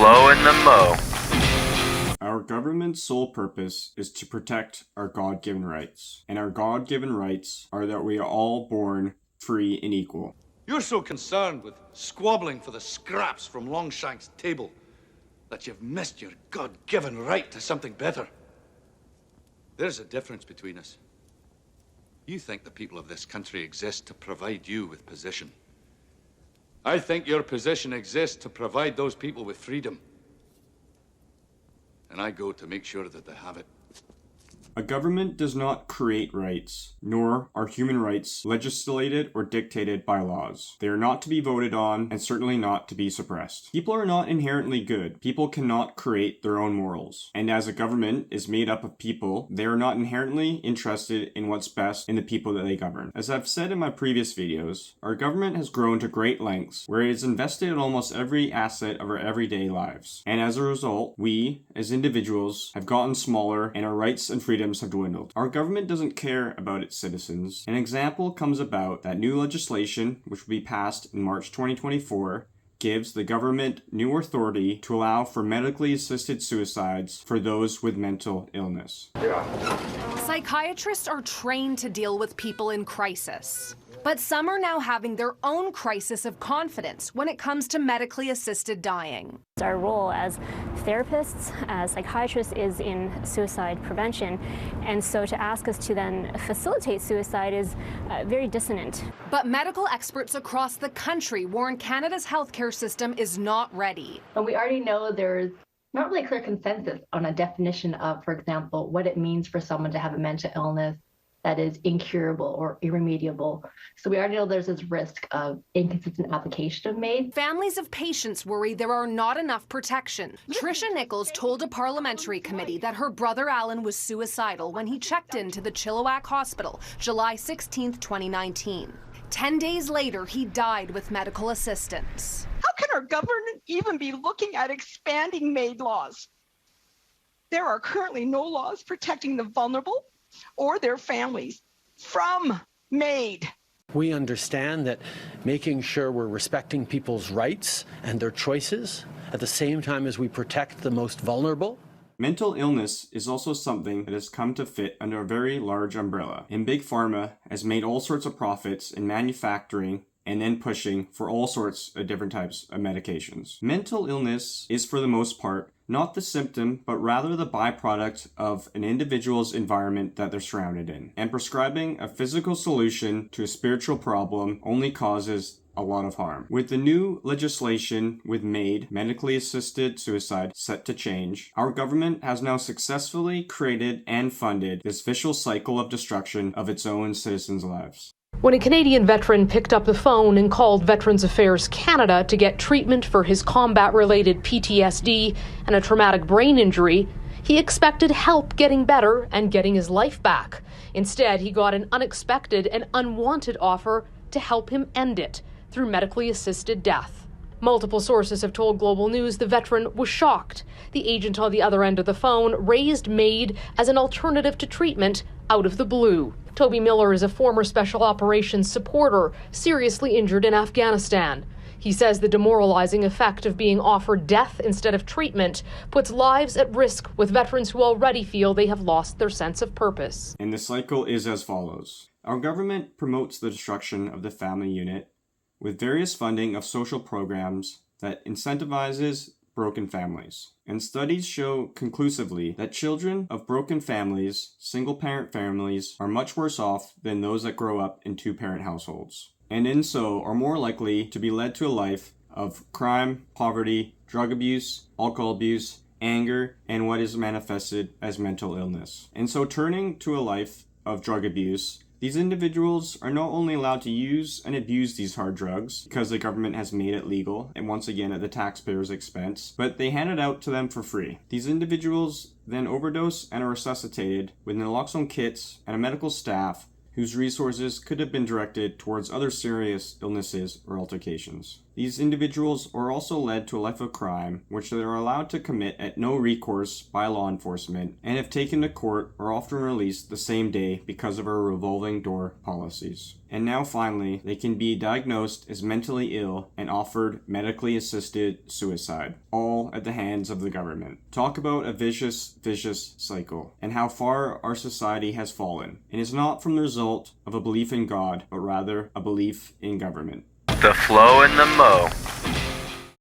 Flo and the Mo. Our government's sole purpose is to protect our God-given rights. And our God-given rights are that we are all born free and equal. You're so concerned with squabbling for the scraps from Longshank's table that you've missed your God-given right to something better. There's a difference between us. You think the people of this country exist to provide you with position. I think your position exists to provide those people with freedom. And I go to make sure that they have it. A government does not create rights, nor are human rights legislated or dictated by laws. They are not to be voted on, and certainly not to be suppressed. People are not inherently good. People cannot create their own morals. And as a government is made up of people, they are not inherently interested in what's best in the people that they govern. As I've said in my previous videos, our government has grown to great lengths, where it is invested in almost every asset of our everyday lives. And as a result, we, as individuals, have gotten smaller, and our rights and freedoms have dwindled. Our government doesn't care about its citizens. An example comes about that new legislation, which will be passed in March 2024, gives the government new authority to allow for medically assisted suicides for those with mental illness. Psychiatrists are trained to deal with people in crisis. But some are now having their own crisis of confidence when it comes to medically assisted dying. Our role as therapists, as psychiatrists, is in suicide prevention. And so to ask us to then facilitate suicide is very dissonant. But medical experts across the country warn Canada's healthcare system is not ready. But we already know there's not really clear consensus on a definition of, for example, what it means for someone to have a mental illness that is incurable or irremediable. So we already know there's this risk of inconsistent application of MAID. Families of patients worry there are not enough protection. Tricia Nichols told a parliamentary committee that her brother Alan was suicidal when he checked into the Chilliwack Hospital July 16, 2019. 10 days later, he died with medical assistance. How can our government even be looking at expanding MAID laws? There are currently no laws protecting the vulnerable or their families from MAID. We understand that making sure we're respecting people's rights and their choices at the same time as we protect the most vulnerable. Mental illness is also something that has come to fit under a very large umbrella, and Big Pharma has made all sorts of profits in manufacturing and then pushing for all sorts of different types of medications. Mental illness is, for the most part, not the symptom, but rather the byproduct of an individual's environment that they're surrounded in. And prescribing a physical solution to a spiritual problem only causes a lot of harm. With the new legislation with MAID, medically assisted suicide, set to change, our government has now successfully created and funded this vicious cycle of destruction of its own citizens' lives. When a Canadian veteran picked up the phone and called Veterans Affairs Canada to get treatment for his combat-related PTSD and a traumatic brain injury, he expected help getting better and getting his life back. Instead, he got an unexpected and unwanted offer to help him end it through medically assisted death. Multiple sources have told Global News the veteran was shocked. The agent on the other end of the phone raised MAID as an alternative to treatment out of the blue. Toby Miller is a former Special Operations supporter, seriously injured in Afghanistan. He says the demoralizing effect of being offered death instead of treatment puts lives at risk with veterans who already feel they have lost their sense of purpose. And the cycle is as follows. Our government promotes the destruction of the family unit with various funding of social programs that incentivizes broken families. And studies show conclusively that children of broken families, single-parent families, are much worse off than those that grow up in two-parent households. And in so are more likely to be led to a life of crime, poverty, drug abuse, alcohol abuse, anger, and what is manifested as mental illness. And so turning to a life of drug abuse, these individuals are not only allowed to use and abuse these hard drugs because the government has made it legal, and once again at the taxpayer's expense, but they hand it out to them for free. These individuals then overdose and are resuscitated with naloxone kits and a medical staff whose resources could have been directed towards other serious illnesses or altercations. These individuals are also led to a life of crime, which they are allowed to commit at no recourse by law enforcement, and if taken to court are often released the same day because of our revolving door policies. And now finally, they can be diagnosed as mentally ill and offered medically assisted suicide, all at the hands of the government. Talk about a vicious cycle, and how far our society has fallen. It is not from the result of a belief in God, but rather a belief in government. The Flow and the Mo.